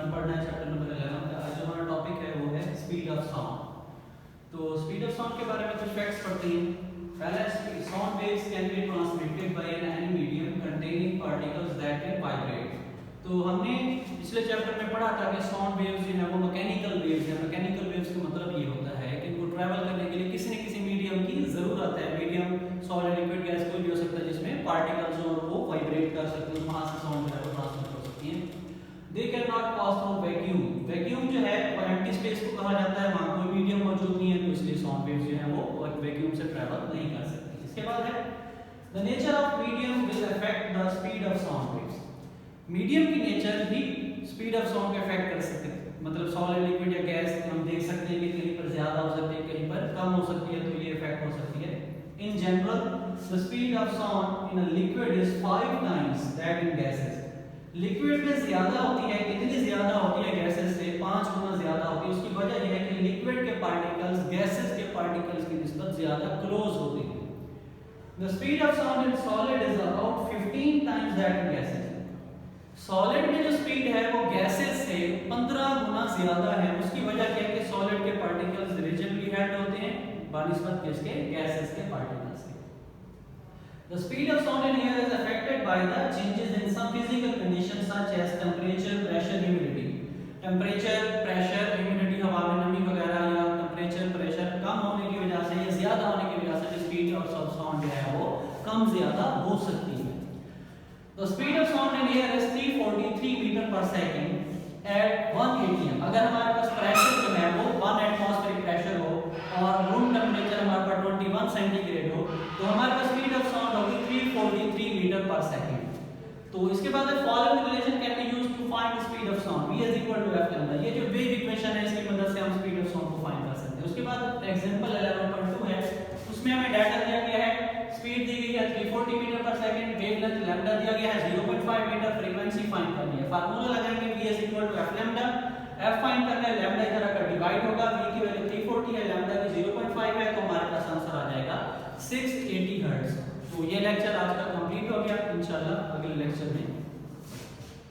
11 पढ़ना है, chapter number 11 का। आज जो हमारा टॉपिक है वो है स्पीड ऑफ साउंड। तो स्पीड ऑफ साउंड के बारे में कुछ फैक्ट्स पढ़ते हैं। पहला, sound waves can be transmitted by any medium containing particles that can vibrate. तो हमने पिछले चैप्टर में पढ़ा था कि साउंड वेव्स जो है वो मैकेनिकल वेव्स है। मैकेनिकल वेव्स का मतलब ये होता है कि इनको ट्रैवल करने के लिए किसी न किसी मीडियम की जरूरत है। मीडियम सॉलिड, लिक्विड, गैस कोई भी हो सकता है जिसमें पार्टिकल्स जो वो वाइब्रेट कर सकते हैं, वहां से साउंड जो है वो ट्रांसमिट हो सकती है। They can not pass through vacuum. Vacuum जो है वो एम्प्टी स्पेस को कहा जाता है, वहां कोई मीडियम मौजूद नहीं है, तो इसलिए साउंड वेव्स जो है वो वैक्यूम से ट्रैवल नहीं कर सकती। इसके बाद है the nature of medium will affect the speed of sound waves. Medium की नेचर भी स्पीड ऑफ साउंड को अफेक्ट कर सकते हैं। मतलब सॉलिड, लिक्विड या गैस हम देख सकते हैं कि कहीं पर ज्यादा हो सकती है, कहीं पर कम हो सकती है, तो ये इफेक्ट हो सकती है। In general the speed of sound in a liquid is 5 times that in gases. Liquid में ज्यादा होती है, कितनी ज्यादा होती है गैसेस से? 5 गुना ज्यादा होती है। उसकी वजह यह है कि लिक्विड के पार्टिकल्स गैसेस के पार्टिकल्स की निस्बत ज्यादा क्लोज होते हैं। The speed of sound in solid is about 15 times that in gases. Solid में जो स्पीड है वो गैसेस से 15 गुना ज्यादा है। उसकी वजह क्या है कि सॉलिड के पार्टिकल्स रीजनली हेल्ड होते हैं बनिस्बत किसके? गैसेस के पार्टिकल्स के। The speed of sound in air is affected by the changes in some physical conditions such as temperature, pressure, humidity. Temperature, pressure, humidity, हवा में नमी वगैरह, या temperature, pressure कम होने की वजह से या ज्यादा होने की वजह से स्पीड ऑफ साउंड जो है वो कम ज्यादा हो सकती है। The speed of sound in air is 343 metre पर सेकंड at 1 atm। अगर हमारे पास प्रेशर जो है वो 1 एटमॉस्फेरिक प्रेशर हो और रूम टेम्परेचर हमारे पास 21 सेंटीग्रेड हो, तो हमारे पास स्पीड ऑफ साउंड होगी 343 मीटर पर सेकंड। तो इसके बाद following relation can be used to find the speed of sound. v = f lambda. ये जो वेव इक्वेशन है इसकी मदद से हम स्पीड ऑफ साउंड को फाइंड कर सकते हैं। उसके बाद एग्जांपल 11.2 है, उसमें हमें डाटा दिया गया है, स्पीड दी गई है 340 मीटर पर सेकंड, वेवलेंथ लैम्डा दिया गया है 0.5 मीटर, फ्रीक्वेंसी फाइंड करनी है। फार्मूला लगाएंगे v = f lambda. f find करना है, लैम्डा इधर आकर डिवाइड होगा, v की वैल्यू 340 है, लैम्डा की 0.5 है, तो हमारे पास आंसर आ जाएगा 680 हर्ट्ज। तो ये लेक्चर आज का कंप्लीट हो गया। इंशाल्लाह अगले लेक्चर में